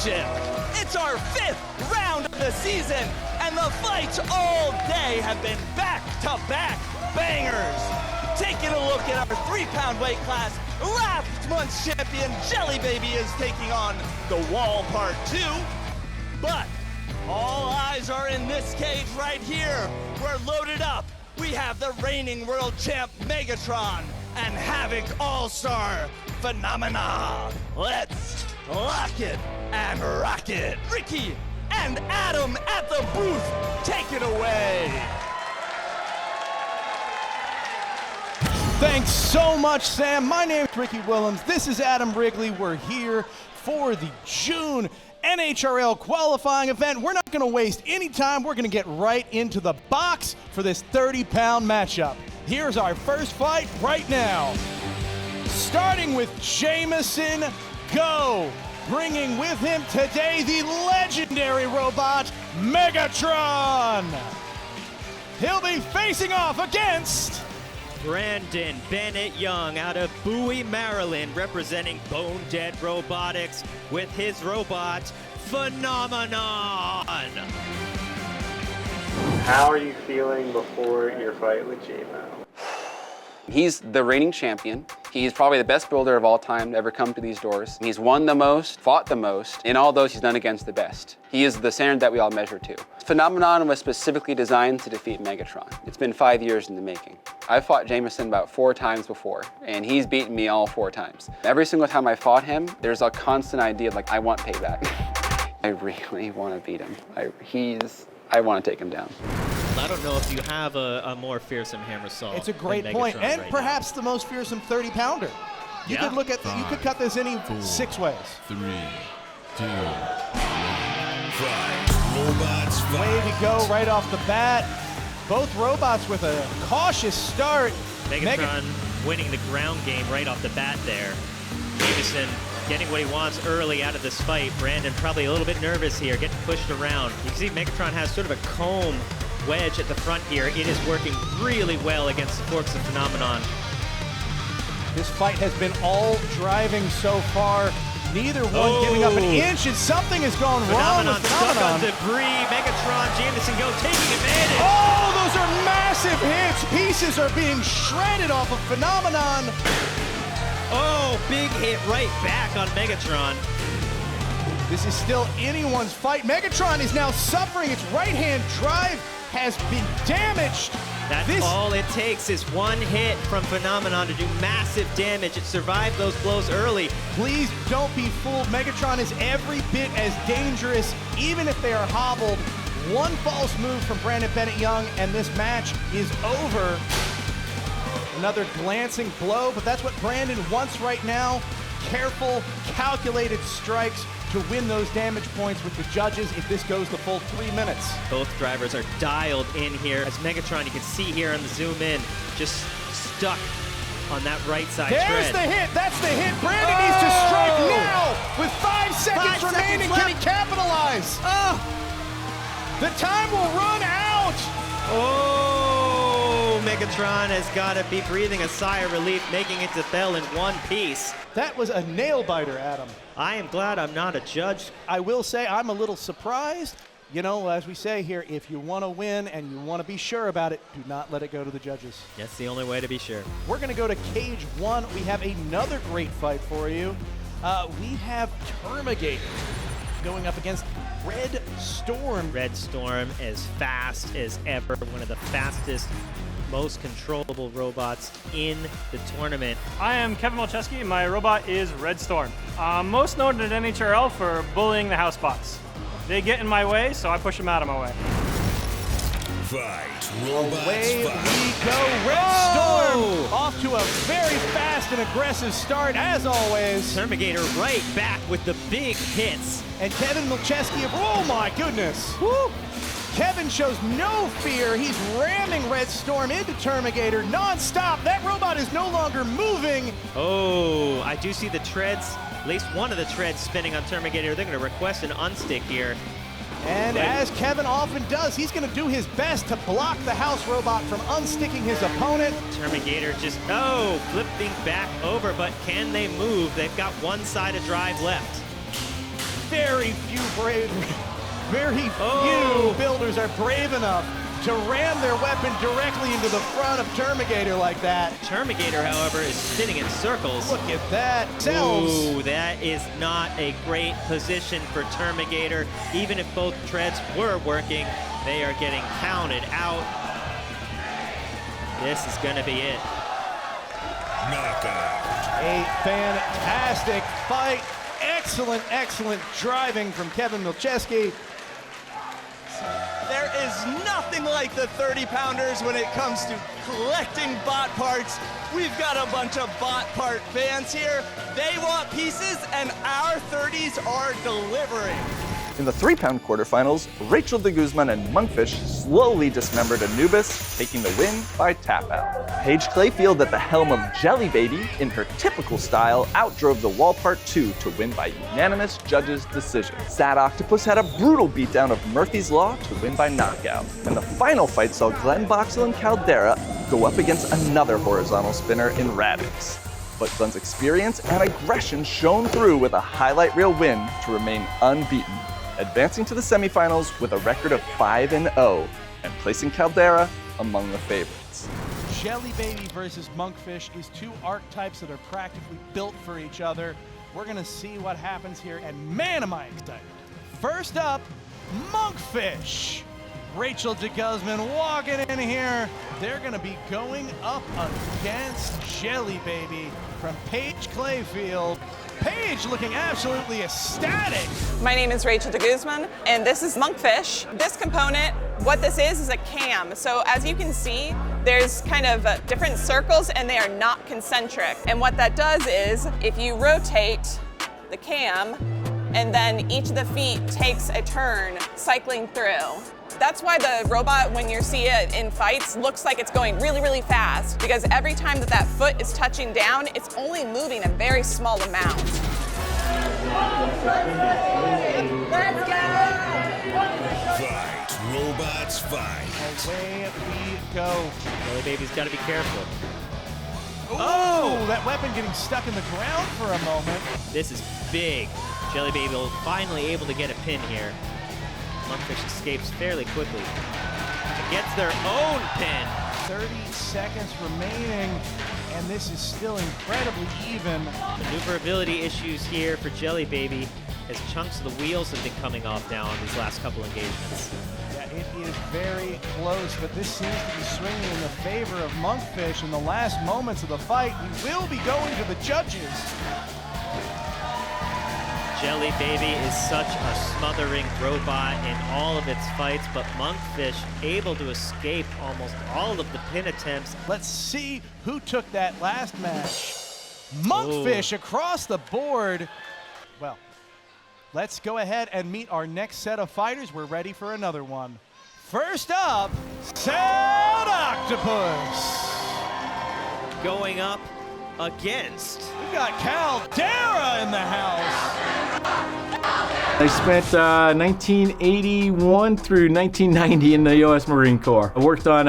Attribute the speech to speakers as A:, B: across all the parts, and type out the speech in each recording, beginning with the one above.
A: action. It's our 5th round of the season, and the fights all day have been back-to-back bangers. Taking a look at our 3-pound weight class, last month's champion Jelly Baby is taking on the Wall Part 2. But all eyes are in this cage right here. We're loaded up. We have the reigning world champ Megatron and Havoc All-Star Phenomena. Let's lock it and rock it. Ricky and Adam at the booth, take it away.
B: Thanks so much, Sam. My name is Ricky Willems. This is Adam Wrigley. We're here for the June NHRL qualifying event. We're not going to waste any time. We're going to get right into the box for this 30-pound matchup. Here's our first fight right now. Starting with Jameson Go, bringing with him today the legendary robot Megatron. He'll be facing off against
C: Brandon Bennett Young out of Bowie, Maryland, representing Bone Dead Robotics with his robot, Phenomenon.
D: How are you feeling before your fight with J-Mo?
E: He's the reigning champion. He's probably the best builder of all time to ever come to these doors. He's won the most, fought the most. In all those, he's done against the best. He is the standard that we all measure to. Phenomenon was specifically designed to defeat Megatron. It's been 5 years in the making. I've fought Jameson about 4 times before, and he's beaten me all 4 times. Every single time I fought him, there's a constant idea of like, I want payback. I really want to beat him. I want to take him down.
C: I don't know if you have a more fearsome hammer saw.
B: It's a great point, and right perhaps the most fearsome 30-pounder. You could look at you could cut this any 6 ways.
F: 3, 2, 1, fight. Robots fight.
B: Way to go right off the bat. Both robots with a cautious start.
C: Megatron winning the ground game right off the bat there. Jameson getting what he wants early out of this fight. Brandon probably a little bit nervous here, getting pushed around. You can see Megatron has sort of a comb wedge at the front here. It is working really well against the forks of Phenomenon.
B: This fight has been all driving so far. Neither one giving up an inch, and something has gone wrong with Phenomenon.
C: Stuck on debris. Megatron, Jameson Go taking advantage.
B: Oh, those are massive hits. Pieces are being shredded off of Phenomenon.
C: Oh, big hit right back on Megatron.
B: This is still anyone's fight. Megatron is now suffering. Its right-hand drive has been damaged.
C: That's all it takes is one hit from Phenomenon to do massive damage. It survived those blows early.
B: Please don't be fooled. Megatron is every bit as dangerous, even if they are hobbled. One false move from Brandon Bennett Young, and this match is over. Another glancing blow, but that's what Brandon wants right now. Careful, calculated strikes to win those damage points with the judges if this goes the full 3 minutes.
C: Both drivers are dialed in here. As Megatron, you can see here on the zoom in, just stuck on that right side
B: There's
C: tread.
B: the hit. That's the hit. Brandon needs to strike now with 5 seconds remaining. Can he capitalize? The time will run out.
C: Oh, Megatron has got to be breathing a sigh of relief, making it to Bell in one piece.
B: That was a nail-biter, Adam.
C: I am glad I'm not a judge.
B: I will say I'm a little surprised. You know, as we say here, if you want to win and you want to be sure about it, do not let it go to the judges.
C: That's the only way to be sure.
B: We're going to go to Cage 1. We have another great fight for you. We have Termigator going up against Red Storm.
C: Red Storm as fast as ever, one of the fastest, most controllable robots in the tournament.
G: I am Kevin Malcheski. My robot is Red Storm. I'm most known at NHRL for bullying the house bots. They get in my way, so I push them out of my way.
F: Fight. Robots
B: Away
F: fight.
B: we go. Red Storm off to a very fast and aggressive start, as always.
C: Termigator right back with the big hits.
B: And Kevin Malcheski, oh my goodness. Woo. Kevin shows no fear. He's ramming Red Storm into Termigator nonstop. That robot is no longer moving.
C: Oh, I do see the treads, at least one of the treads spinning on Termigator. They're going to request an unstick here.
B: And as Kevin often does, he's going to do his best to block the house robot from unsticking his opponent.
C: Termigator just, flipping back over, but can they move? They've got one side of drive left.
B: Very few builders are brave enough to ram their weapon directly into the front of Termigator like that.
C: Termigator, however, is spinning in circles.
B: Look at that. Sells.
C: Ooh, that is not a great position for Termigator. Even if both treads were working, they are getting counted out. This is gonna be it.
F: Knockout.
B: A fantastic fight. Excellent, excellent driving from Kevin Milcheski.
A: There is nothing like the 30-pounders when it comes to collecting bot parts. We've got a bunch of bot part fans here. They want pieces, and our 30s are delivering.
H: In the 3-pound quarterfinals, Rachel de Guzman and Monkfish slowly dismembered Anubis, taking the win by tap out. Paige Clayfield at the helm of Jelly Baby, in her typical style, outdrove the Wall Part 2 to win by unanimous judges' decision. Sad Octopus had a brutal beatdown of Murphy's Law to win by knockout. And the final fight saw Glenn Boxell and Caldera go up against another horizontal spinner in Radix. But Glenn's experience and aggression shone through with a highlight reel win to remain unbeaten, advancing to the semifinals with a record of 5-0 and placing Caldera among the favorites.
B: Jelly Baby versus Monkfish is two archetypes that are practically built for each other. We're gonna see what happens here, and man, am I excited. First up, Monkfish. Rachel de Guzman walking in here. They're gonna be going up against Jelly Baby from Paige Clayfield. Paige looking absolutely ecstatic.
I: My name is Rachel de Guzman, and this is Monkfish. This component, what this is a cam. So as you can see, there's kind of different circles, and they are not concentric. And what that does is, if you rotate the cam, and then each of the feet takes a turn cycling through. That's why the robot, when you see it in fights, looks like it's going really, really fast, because every time that that foot is touching down, it's only moving a very small amount.
F: Fight. Robots fight.
B: Away we go.
C: Jelly Baby's gotta be careful.
B: Oh, that weapon getting stuck in the ground for a moment.
C: This is big. Jelly Baby will finally able to get a pin here. Monkfish escapes fairly quickly. And gets their own pin.
B: 30 seconds remaining, and this is still incredibly even.
C: Maneuverability issues here for Jelly Baby as chunks of the wheels have been coming off now on these last couple engagements.
B: Yeah, it is very close, but this seems to be swinging in the favor of Monkfish in the last moments of the fight. He will be going to the judges.
C: Jelly Baby is such a smothering robot in all of its fights, but Monkfish able to escape almost all of the pin attempts.
B: Let's see who took that last match. Monkfish across the board. Well, let's go ahead and meet our next set of fighters. We're ready for another one. First up, Sad Octopus.
C: Going up against.
B: We've got Caldera in the house.
J: I spent 1981 through 1990 in the U.S. Marine Corps. I worked on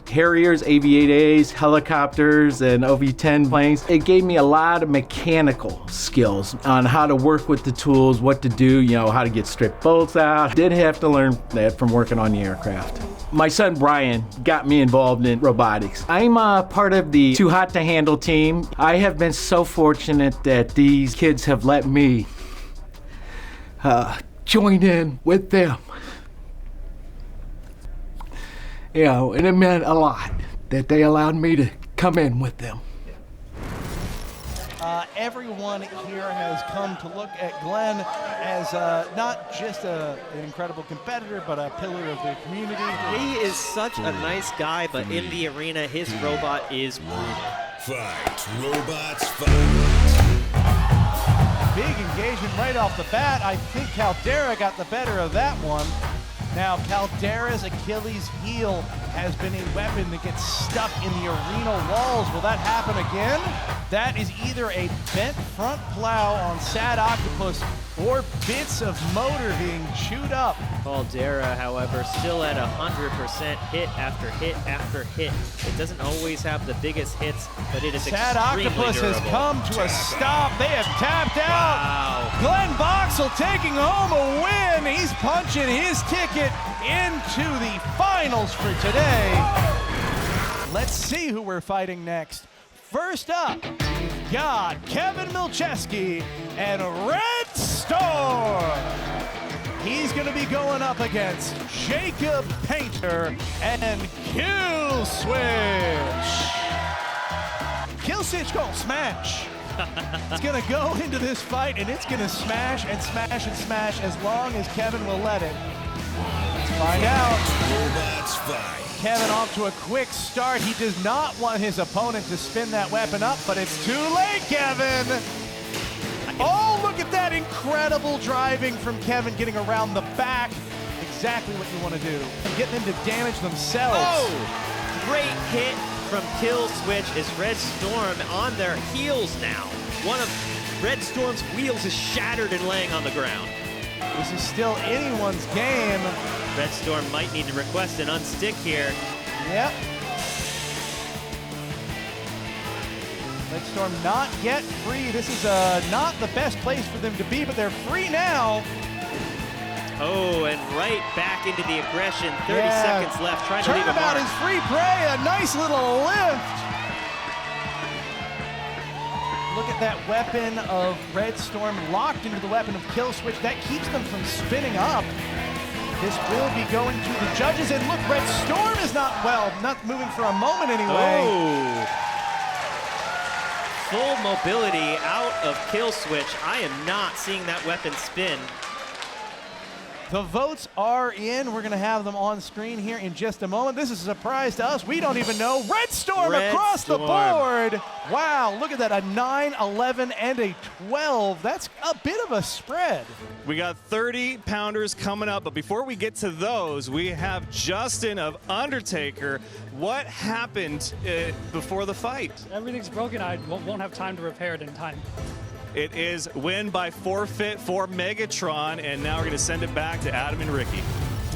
J: Harriers, AV-8As, helicopters, and OV-10 planes. It gave me a lot of mechanical skills on how to work with the tools, what to do, you know, how to get strip bolts out. Did have to learn that from working on the aircraft. My son Brian got me involved in robotics. I'm part of the Too Hot to Handle team. I have been so fortunate that these kids have let me join in with them. You know, and it meant a lot that they allowed me to come in with them.
B: Everyone here has come to look at Glenn as not just an incredible competitor, but a pillar of the community.
C: He is such a nice guy, but in the arena, his robot is brutal.
F: Fight. Robots fight.
B: Big engagement right off the bat. I think Caldera got the better of that one. Now, Caldera's Achilles heel has been a weapon that gets stuck in the arena walls. Will that happen again? That is either a bent front plow on Sad Octopus or bits of motor being chewed up.
C: Caldera, however, still at 100% hit after hit after hit. It doesn't always have the biggest hits, but it is
B: Sad
C: extremely
B: Octopus
C: durable.
B: has come to a stop. They have tapped out.
C: Wow.
B: Glenn Boxell taking home a win. He's punching his ticket into the finals for today. Let's see who we're fighting next. First up, we've got Kevin Milcheski and Red Storm. He's going to be going up against Jacob Painter and Kill Switch. Kill Switch gonna smash. It's going to go into this fight, and it's going to smash and smash and smash as long as Kevin will let it. Let's find out.
F: Robots fight.
B: Kevin off to a quick start. He does not want his opponent to spin that weapon up, but it's too late, Kevin. Oh, look at that incredible driving from Kevin, getting around the back. Exactly what you want to do. And getting them to damage themselves.
C: Oh, great hit from Kill Switch is Red Storm on their heels now. One of Red Storm's wheels is shattered and laying on the ground.
B: This is still anyone's game.
C: Red Storm might need to request an unstick here.
B: Yep. Red Storm not yet free. This is not the best place for them to be, but they're free now.
C: Oh, and right back into the aggression. 30 seconds left, trying to leave a
B: Turnabout
C: mark.
B: is free prey, a nice little lift. Look at that weapon of Red Storm locked into the weapon of Kill Switch. That keeps them from spinning up. This will be going to the judges, and look, Red Storm is not moving for a moment anyway.
C: Oh. Full mobility out of Kill Switch. I am not seeing that weapon spin.
B: The votes are in. We're going to have them on screen here in just a moment. This is a surprise to us. We don't even know. Red Storm across the board. Wow, look at that. A 9, 11, and a 12. That's a bit of a spread.
K: We got 30 pounders coming up, but before we get to those, we have Justin of Undertaker. What happened before the fight?
G: Everything's broken. I won't have time to repair it in time.
K: It is win by forfeit for Megatron, and now we're going to send it back to Adam and Ricky.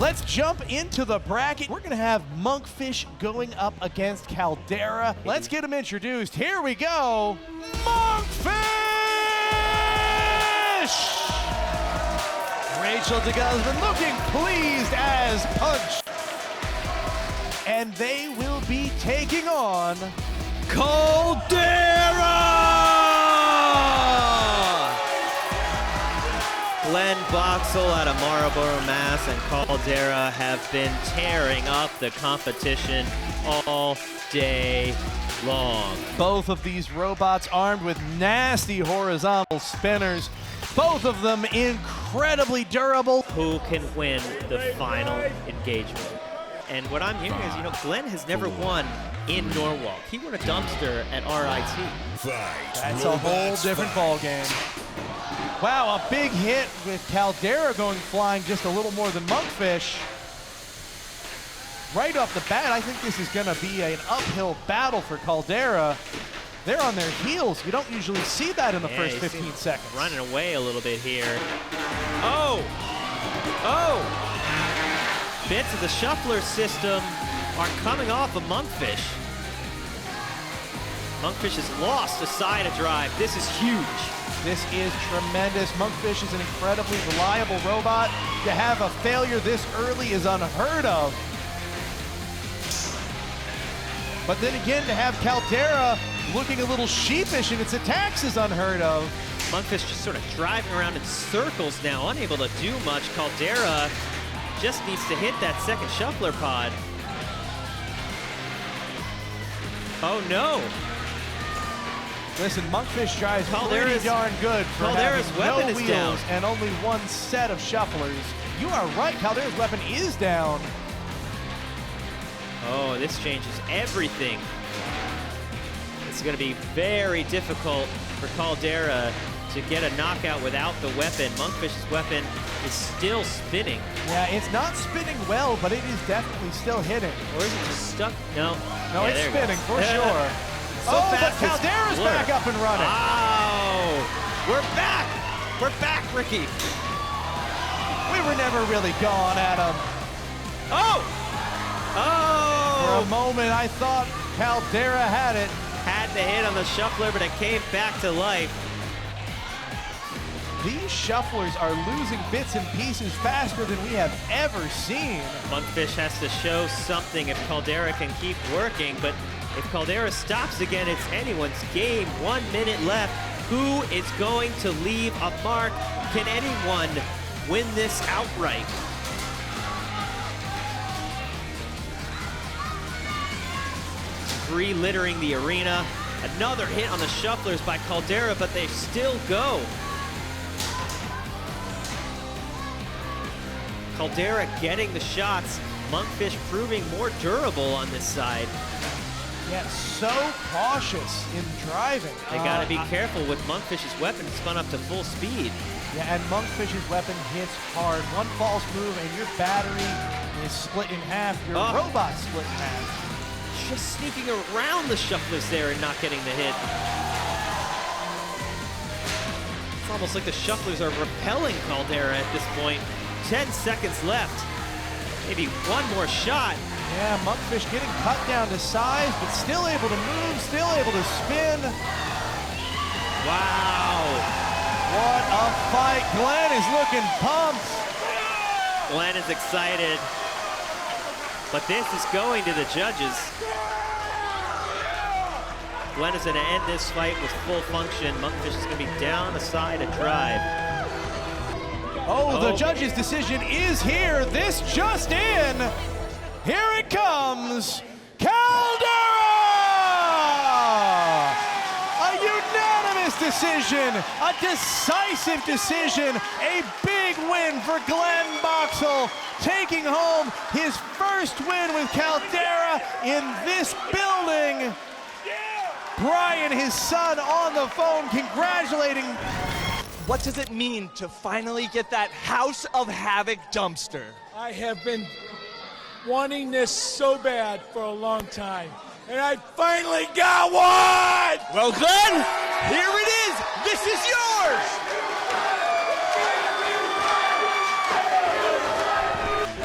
B: Let's jump into the bracket. We're going to have Monkfish going up against Caldera. Let's get them introduced. Here we go. Monkfish! Rachel DeGuzman looking pleased as punch. And they will be taking on Caldera!
C: Glenn Boxell out of Marlboro, Mass, and Caldera have been tearing up the competition all day long.
B: Both of these robots armed with nasty horizontal spinners. Both of them incredibly durable.
C: Who can win the final engagement? And what I'm hearing is, Glenn has never won in Norwalk. He won a dumpster at RIT.
B: That's a whole different ball game. Wow, a big hit with Caldera going flying just a little more than Monkfish. Right off the bat, I think this is going to be an uphill battle for Caldera. They're on their heels. You don't usually see that in the first 15 seconds.
C: Running away a little bit here. Oh! Bits of the shuffler system are coming off of Monkfish. Monkfish has lost a side of drive. This is huge.
B: This is tremendous. Monkfish is an incredibly reliable robot. To have a failure this early is unheard of. But then again, to have Caldera looking a little sheepish in its attacks is unheard of.
C: Monkfish just sort of driving around in circles now, unable to do much. Caldera just needs to hit that second shuffler pod. Oh no!
B: Listen, Monkfish drives
C: Caldera's
B: pretty darn good for
C: Caldera's
B: having
C: weapon
B: no
C: is
B: wheels
C: down.
B: and only one set of shufflers. You are right, Caldera's weapon is down.
C: Oh, this changes everything. It's going to be very difficult for Caldera to get a knockout without the weapon. Monkfish's weapon is still spinning.
B: Yeah, it's not spinning well, but it is definitely still hitting.
C: Or is it just stuck? No.
B: No,
C: Yeah,
B: it's
C: there it
B: spinning
C: goes.
B: for sure.
C: So
B: but
C: fast it's
B: Caldera's
C: blurred.
B: back up and running.
K: Oh, we're back. We're back, Ricky.
B: We were never really gone, Adam.
K: Oh!
B: For a moment, I thought Caldera had it.
C: Had the hit on the shuffler, but it came back to life.
B: These shufflers are losing bits and pieces faster than we have ever seen.
C: Monkfish has to show something if Caldera can keep working, but if Caldera stops again, it's anyone's game. 1 minute left. Who is going to leave a mark? Can anyone win this outright? Debris littering the arena. Another hit on the shufflers by Caldera, but they still go. Caldera getting the shots. Monkfish proving more durable on this side.
B: Yeah, so cautious in driving.
C: They gotta be careful with Monkfish's weapon spun up to full speed.
B: Yeah, and Monkfish's weapon hits hard. One false move and your battery is split in half. Your robot's split in half.
C: Just sneaking around the shufflers there and not getting the hit. It's almost like the shufflers are repelling Caldera at this point. 10 seconds left. Maybe one more shot.
B: Yeah, Monkfish getting cut down to size, but still able to move, still able to spin.
C: Wow.
B: What a fight. Glenn is looking pumped.
C: Glenn is excited. But this is going to the judges. Glenn is going to end this fight with full function. Monkfish is going to be down a side a drive.
B: Oh, the judge's decision is here. This just in. Here it comes. Caldera! A unanimous decision, a decisive decision, a big win for Glenn Boxall, taking home his first win with Caldera in this building. Brian, his son, on the phone, congratulating.
A: What does it mean to finally get that House of Havoc dumpster?
L: I have been wanting this so bad for a long time, and I finally got one!
A: Well, Glenn, here it is. This is yours.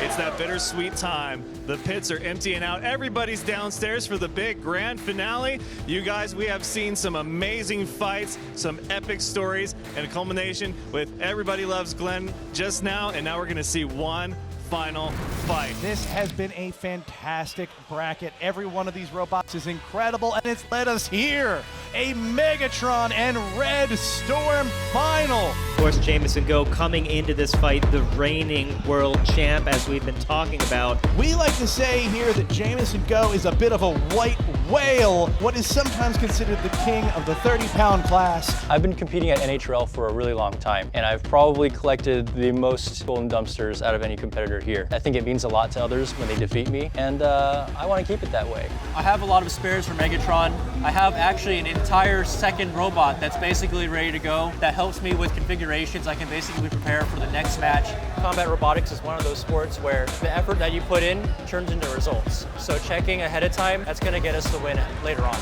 K: It's that bittersweet time. The pits are emptying out. Everybody's downstairs for the big grand finale. You guys, we have seen some amazing fights, some epic stories, and a culmination with Everybody Loves Glenn just now, and now we're gonna see one final fight.
B: This has been a fantastic bracket. Every one of these robots is incredible, and it's led us here. A Megatron and Red Storm final.
C: Of course, Jameson Go coming into this fight, the reigning world champ, as we've been talking about.
B: We like to say here that Jameson Go is a bit of a white whale, what is sometimes considered the king of the 30-pound class.
M: I've been competing at NHRL for a really long time, and I've probably collected the most golden dumpsters out of any competitor here. I think it means a lot to others when they defeat me, and I want to keep it that way.
N: I have a lot of spares for Megatron. I have actually an entire second robot that's basically ready to go that helps me with configurations. I can basically prepare for the next match.
M: Combat robotics is one of those sports where the effort that you put in turns into results. So checking ahead of time, that's going to get us the win later on.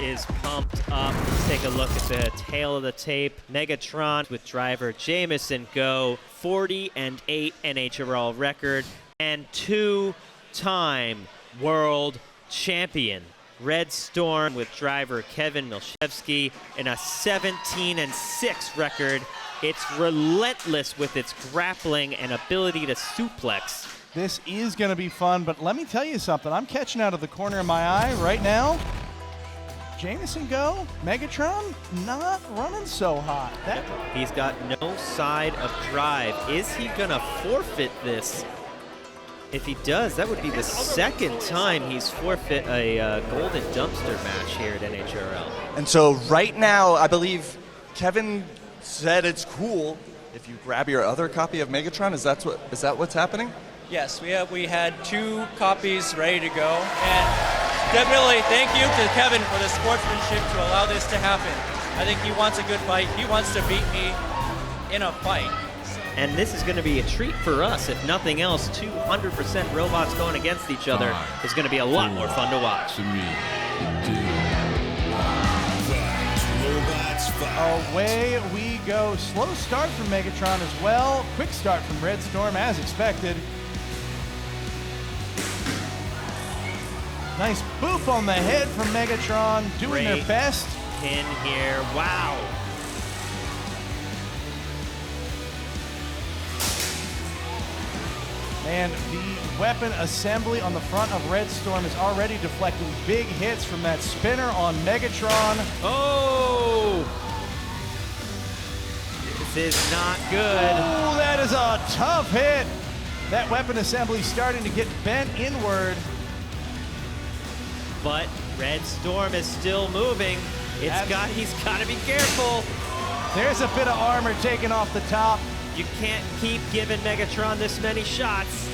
C: Is pumped up. Let's take a look at the tail of the tape. Megatron with driver Jameson Go, 40-8 NHRL record, and 2-time world champion. Red Storm with driver Kevin Milshevsky in a 17-6 record. It's relentless with its grappling and ability to suplex.
B: This is going to be fun, but let me tell you something. I'm catching out of the corner of my eye right now. Jameson Go, Megatron, not running so hot.
C: He's got no side of drive. Is he gonna forfeit this? If he does, that would be the second time he's forfeit a golden dumpster match here at NHRL.
O: And so right now, I believe Kevin said it's cool if you grab your other copy of Megatron. Is that what's happening?
N: Yes, we had 2 copies ready to go, and definitely thank you to Kevin for the sportsmanship to allow this to happen. I think he wants a good fight. He wants to beat me in a fight.
C: And this is going to be a treat for us. If nothing else, 200% robots going against each other is going to be a lot more fun to watch.
B: Away we go. Slow start from Megatron as well. Quick start from Red Storm as expected. Nice boop on the head from Megatron, doing their best.
C: In here, wow.
B: And the weapon assembly on the front of Red Storm is already deflecting big hits from that spinner on Megatron.
C: Oh! This is not good.
B: Oh, that is a tough hit. That weapon assembly starting to get bent inward.
C: But Red Storm is still moving. He's got to be careful.
B: There's a bit of armor taken off the top.
C: You can't keep giving Megatron this many shots.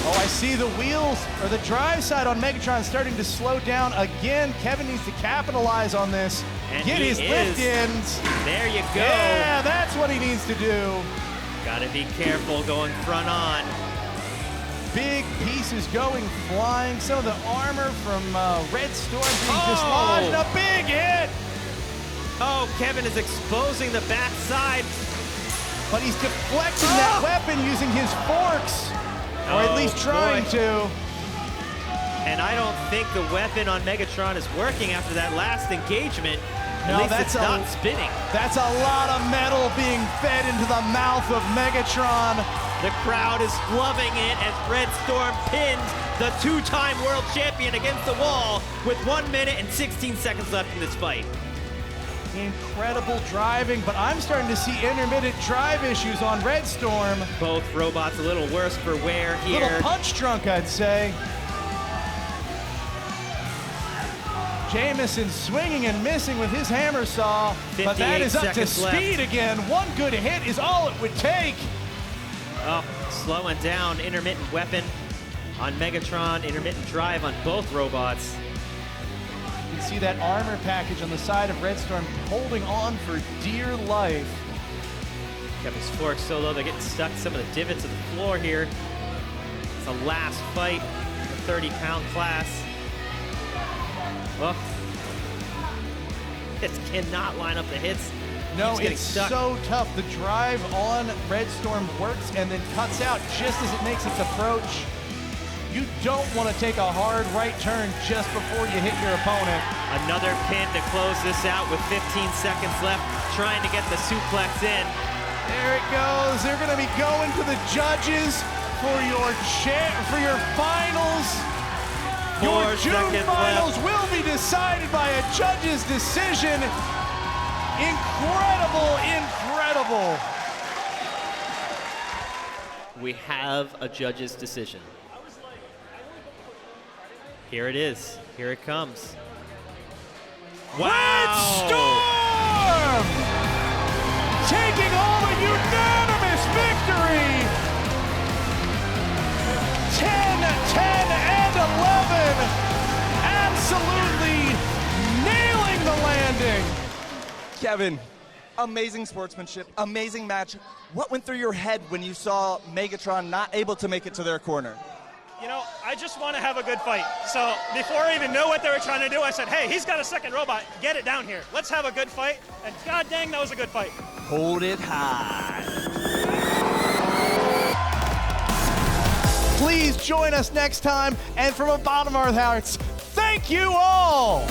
B: Oh, I see the wheels, or the drive side on Megatron starting to slow down again. Kevin needs to capitalize on this.
C: And
B: get his lift-ins.
C: There you go.
B: Yeah, that's what he needs to do.
C: Gotta be careful going front on.
B: Big pieces going flying. Some of the armor from Red Storm being dislodged. A big hit.
C: Oh, Kevin is exposing the backside.
B: But he's deflecting that weapon using his forks. Or at least trying to.
C: And I don't think the weapon on Megatron is working after that last engagement. At least
B: that's
C: it's not spinning.
B: That's a lot of metal being fed into the mouth of Megatron.
C: The crowd is loving it as Red Storm pins the 2-time world champion against the wall with 1 minute and 16 seconds left in this fight.
B: Incredible driving, but I'm starting to see intermittent drive issues on Red Storm.
C: Both robots a little worse for wear here.
B: Little punch drunk, I'd say. Jameson swinging and missing with his hammer saw, but that is up to speed again. One good hit is all it would take.
C: Oh, slowing down, intermittent weapon on Megatron, intermittent drive on both robots.
B: You can see that armor package on the side of Red Storm holding on for dear life.
C: Kevin's fork so low, they're getting stuck in some of the divots of the floor here. It's the last fight, the 30-pound class. Oh, it cannot line up the hits.
B: No, it's so tough. The drive on Red Storm works and then cuts out just as it makes its approach. You don't want to take a hard right turn just before you hit your opponent.
C: Another pin to close this out with 15 seconds left, trying to get the suplex in.
B: There it goes. They're going to be going to the judges for your finals. Your June finals will be decided by a judge's decision. Incredible, incredible.
C: We have a judge's decision. Here it is. Here it comes. Wow!
B: Red Storm! Taking home a unanimous victory! 10, 10, and 11! Absolutely nailing the landing!
O: Kevin, amazing sportsmanship, amazing match. What went through your head when you saw Megatron not able to make it to their corner?
G: You know, I just want to have a good fight. So before I even knew what they were trying to do, I said, hey, he's got a second robot. Get it down here. Let's have a good fight. And god dang, that was a good fight.
O: Hold it high.
B: Please join us next time. And from the bottom of our hearts, thank you all.